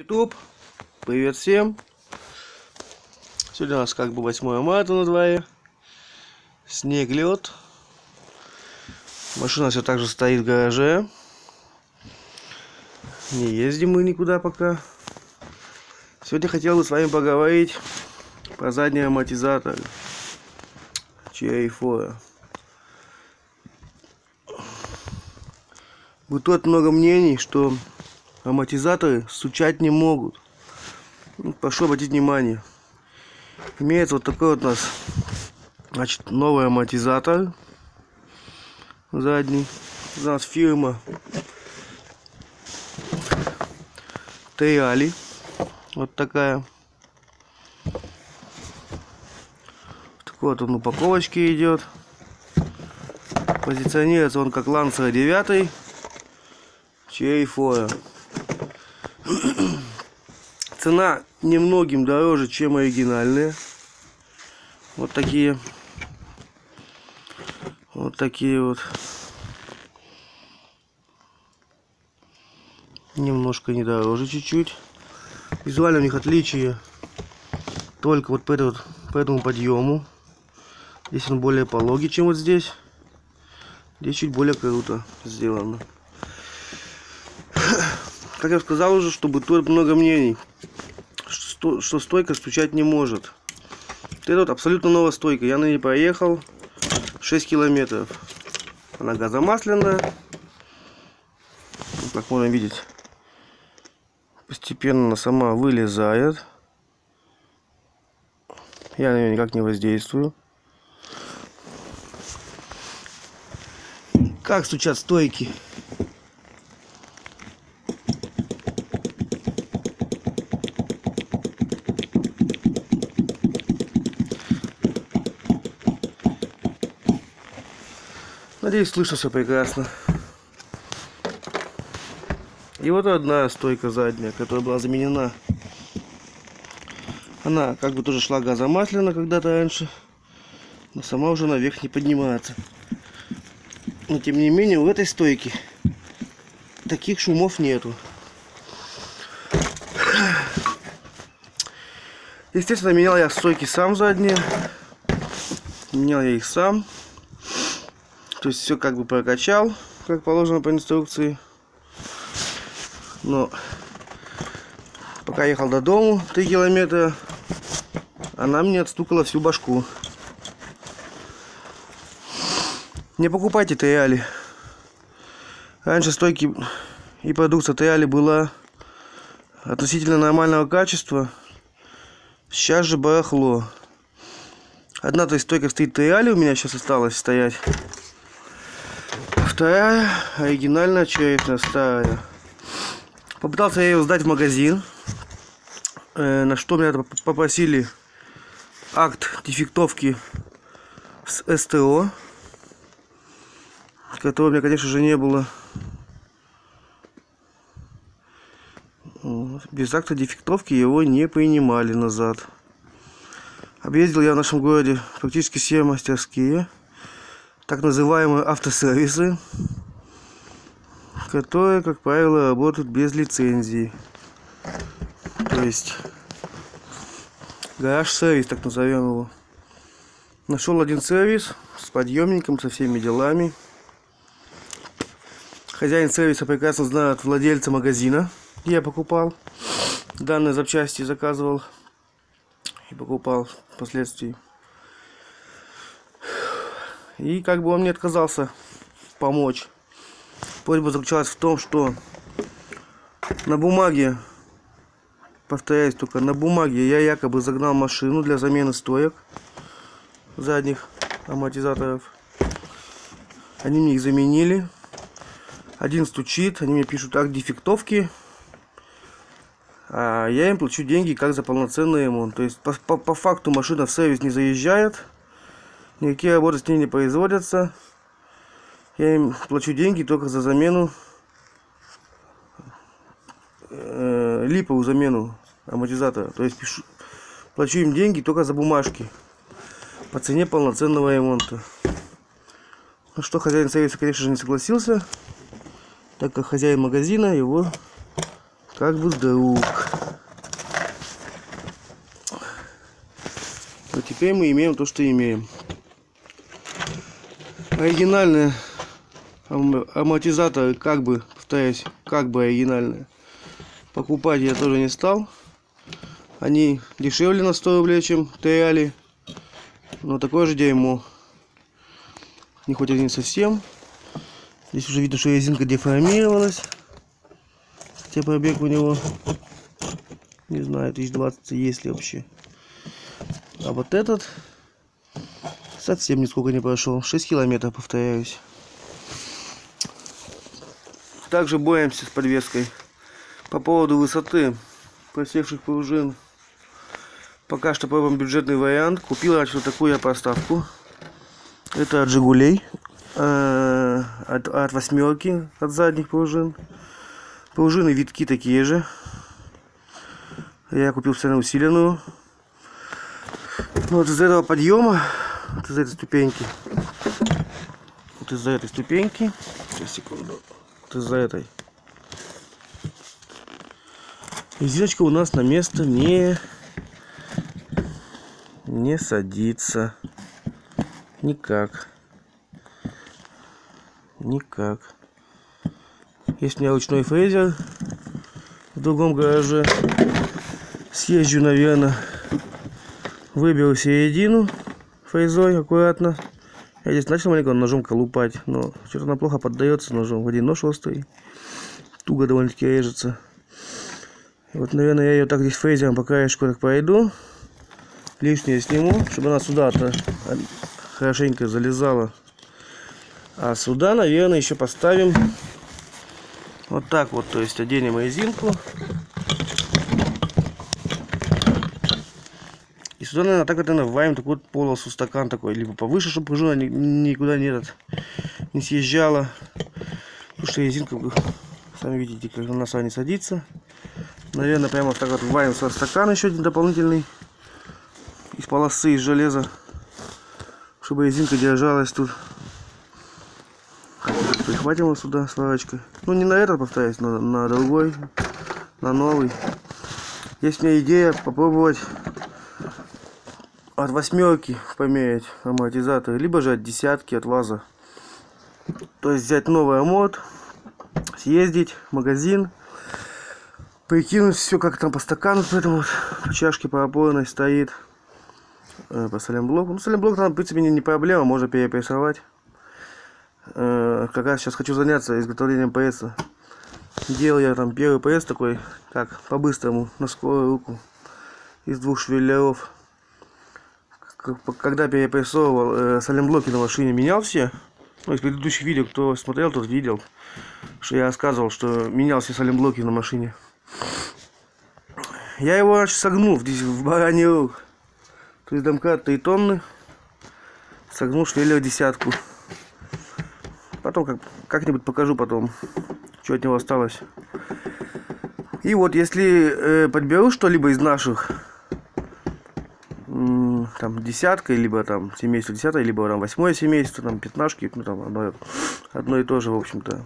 YouTube. Привет всем. Сегодня у нас как бы 8 марта на дворе. Снег, лед. Машина все так же стоит в гараже. Не ездим мы никуда пока. Сегодня хотел бы с вами поговорить про задний амортизатор Cherry 4. Бытует много мнений, что амортизаторы стучать не могут. Прошу обратить внимание. Имеется вот такой вот у нас, значит, новый амортизатор задний. У нас фирма Triali. Вот такая. Такой вот он в упаковочке идет. Позиционируется он как Lancer 9 Cherry 4. Цена немногим дороже, чем оригинальные. Вот такие. Вот такие вот. Немножко не дороже чуть-чуть. Визуально у них отличие только вот по этому подъему. Здесь он более пологий, чем вот здесь. Здесь чуть более круто сделано. Как я сказал уже, что бытует много мнений, что стойка стучать не может. Это вот абсолютно новая стойка. Я на ней проехал 6 километров. Она газомасляная. Как можно видеть, постепенно она сама вылезает. Я на нее никак не воздействую. Как стучат стойки? Надеюсь, слышно все прекрасно. И вот одна стойка задняя, которая была заменена. Она как бы тоже шла газомасляно когда-то раньше, но сама уже наверх не поднимается. Но тем не менее, у этой стойки таких шумов нету. Естественно, менял я стойки сам задние. Менял я их сам. То есть все как бы прокачал, как положено по инструкции. Но пока ехал до дому 3 километра, она мне отстукала всю башку. Не покупайте Triali. Раньше стойки и продукция Triali была относительно нормального качества. Сейчас же барахло. Одна то есть стойка стоит Triali, у меня сейчас осталось стоять. Вторая оригинальная черепная старая. Попытался я ее сдать в магазин, на что меня попросили акт дефектовки с СТО, которого у меня, конечно же, не было. Без акта дефектовки его не принимали назад. Объездил я в нашем городе практически все мастерские, так называемые автосервисы, которые, как правило, работают без лицензии. То есть гараж-сервис, так назовем его. Нашел один сервис с подъемником, со всеми делами. Хозяин сервиса прекрасно знает владельца магазина, где я покупал данные запчасти, заказывал и покупал впоследствии. И как бы он мне отказался помочь. Просьба заключалась в том, что на бумаге, повторяюсь, только на бумаге я якобы загнал машину для замены стоек задних амортизаторов. Они мне их заменили. Один стучит, они мне пишут акт дефектовки, а я им плачу деньги как за полноценный ремонт. То есть по факту машина в сервис не заезжает, никакие работы с ней не производятся. Я им плачу деньги только за замену, липовую замену амортизатора. То есть плачу им деньги только за бумажки по цене полноценного ремонта. На что хозяин сервиса, конечно же, не согласился, так как хозяин магазина его как бы друг. Но теперь мы имеем то, что имеем. Оригинальные амортизаторы, как бы, повторяюсь, как бы оригинальные. Покупать я тоже не стал. Они дешевле на 100 рублей, чем Реали. Но такое же дерьмо. Не хоть один совсем. Здесь уже видно, что резинка деформировалась. Хотя пробег у него, не знаю, 1020 есть ли вообще. А вот этот совсем нисколько не прошел. 6 километров, повторяюсь. Также боремся с подвеской. По поводу высоты просевших пружин. Пока что пробуем бюджетный вариант. Купил раньше вот такую я поставку. Это от Жигулей. От восьмерки, от задних пружин. Пружины витки такие же. Я купил специально усиленную. Вот из-за этого подъема, вот из-за этой ступеньки. Вот из-за этой ступеньки. Сейчас, секунду. Вот из-за этой. Резиночка у нас на место не садится. Никак. Никак. Есть у меня ручной фрезер в другом гараже. Съезжу, наверное, выберу середину фрезой аккуратно. Я здесь начал маленько ножом колупать, но что-то она плохо поддается ножом. Один нож острый, туго довольно-таки режется. И вот, наверное, я ее так здесь фрезером по краешку так пройду. Лишнее сниму, чтобы она сюда-то хорошенько залезала. А сюда, наверное, еще поставим вот так вот, то есть оденем резинку. И сюда, наверное, так вот, наверное, вваем такой вот полосу, стакан такой, либо повыше, чтобы пружина никуда не съезжала. Потому что резинка, сами видите, как она сама не садится. Наверное, прямо вот так вот вваем сюда стакан еще один дополнительный. Из полосы, из железа. Чтобы резинка держалась тут. Прихватим его сюда сварочкой. Ну, не на этот, повторяюсь, но на другой, на новый. Есть у меня идея попробовать от восьмерки померить амортизаторы, либо же от десятки, от ВАЗа. То есть взять новый аморт, съездить в магазин, прикинуть все, как там по стакану, поэтому вот по чашке по опорной стоит, по саленблоку. Ну, саленблок там, в принципе, не проблема, можно перепрессовать. Как раз сейчас хочу заняться изготовлением пресса. Делал я там первый пресс такой, так, по-быстрому, на скорую руку, из 2 швеллеров. Когда перепрессовывал саленблоки на машине, менял все. Ну, из предыдущих видео, кто смотрел, тот видел, что я рассказывал, что менял все саленблоки на машине. Я его раньше согнул здесь в бараний рог. То есть домкрат 3 тонны. Согнул швеллер десятку. Потом как-нибудь покажу потом, что от него осталось. И вот если подберу что-либо из наших, там десятка, либо там семейство 10, либо там 8 семейство, там 15, ну там одно и то же, в общем-то.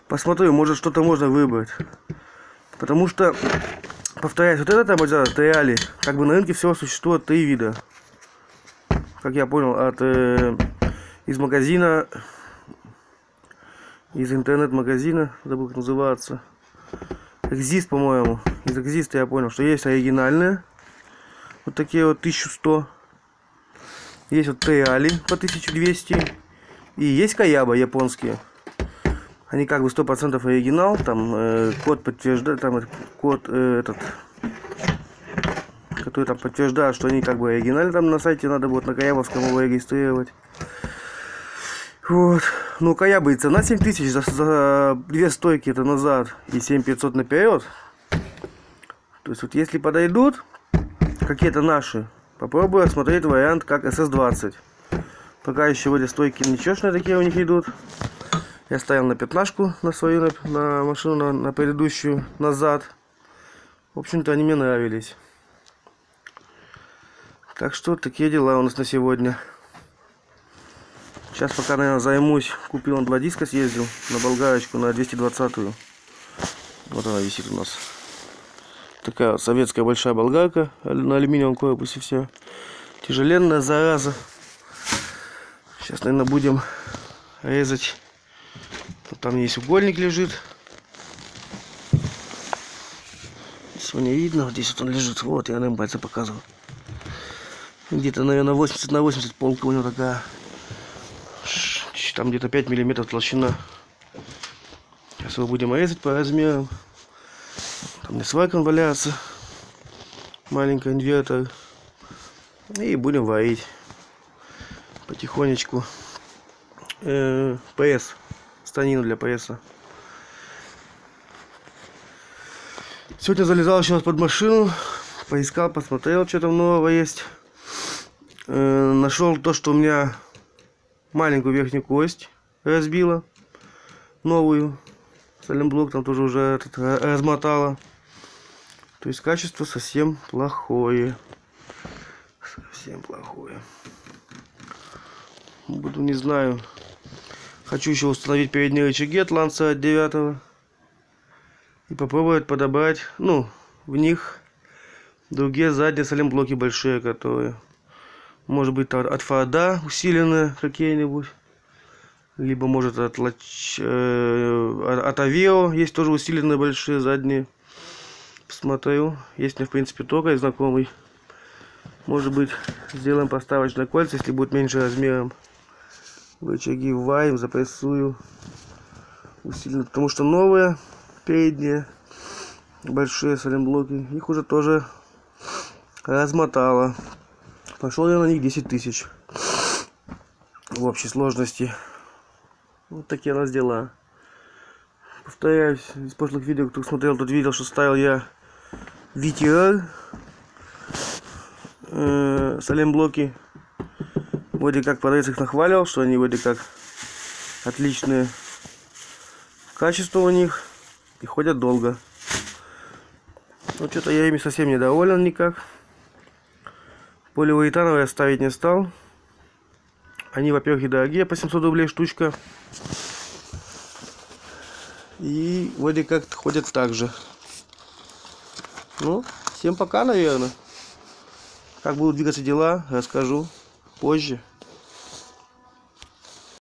Посмотрю, может что-то можно выбрать. Потому что, повторяюсь, вот этот амортизатор Реали, как бы на рынке всего существует 3 вида. Как я понял, из магазина, из интернет-магазина, забыл как называется, Экзист, по-моему. Из Экзиста я понял, что есть оригинальные, вот такие вот 1100. Есть вот Реали по 1200. И есть Каяба японские. Они как бы 100% оригинал. Там код подтверждает, там код этот, который там подтверждает, что они как бы оригинальные. Там на сайте надо будет на Каябовском его регистрировать. Вот. Ну, Каяба и цена 7000 за 2 стойки это назад и 7500 наперед. То есть вот если подойдут какие-то наши, попробую осмотреть вариант как SS20. Пока еще эти стойки ничешные такие у них идут. Я ставил на 15-ку на свою, на машину, на предыдущую, назад. В общем-то, они мне нравились. Так что такие дела у нас на сегодня. Сейчас пока, наверное, займусь. Купил он 2 диска, съездил на болгарочку, на 220-ю. Вот она висит у нас. Такая вот советская большая болгарка на алюминиевом корпусе, все. Тяжеленная зараза. Сейчас, наверное, будем резать. Вот там есть угольник лежит. Сегодня видно, вот здесь вот он лежит. Вот, я на пальце показывал. Где-то, наверное, 80 на 80 полка у него такая. Там где-то 5 миллиметров толщина. Сейчас его будем резать по размерам. Там не свайкон валяется. Маленький инвертор. И будем варить. Потихонечку. ПС. Станину для ПСа. Сегодня залезал еще раз под машину. Поискал, посмотрел, что там нового есть. Нашел то, что у меня маленькую верхнюю кость разбила. Новую. Саленблок там тоже уже размотала. То есть качество совсем плохое. Совсем плохое. Буду, не знаю. Хочу еще установить передние рычаги от Ланца от 9. И попробовать подобрать, ну, в них другие задние саленблоки большие, которые, может быть, от Форда усиленные какие-нибудь. Либо, может, от Авео есть тоже усиленные большие задние. Посмотрю. Есть у меня, в принципе, только знакомый. Может быть, сделаем поставочные кольца, если будет меньше размером. Рычаги варим, запрессую. Усиленно, потому что новые передние большие саленблоки, их уже тоже размотало. Пошел я на них 10 тысяч в общей сложности. Вот такие у нас дела. Повторяюсь, из прошлых видео, кто смотрел, тот видел, что ставил я VTR саленблоки. Вроде как продавец их нахваливал, что они вроде как отличные. Качество у них и ходят долго. Но что-то я ими совсем недоволен никак. Поливуретановые я ставить не стал. Они, во-первых, и дорогие, по 700 рублей штучка. И вроде как ходят так же. Ну, всем пока, наверное. Как будут двигаться дела, расскажу позже.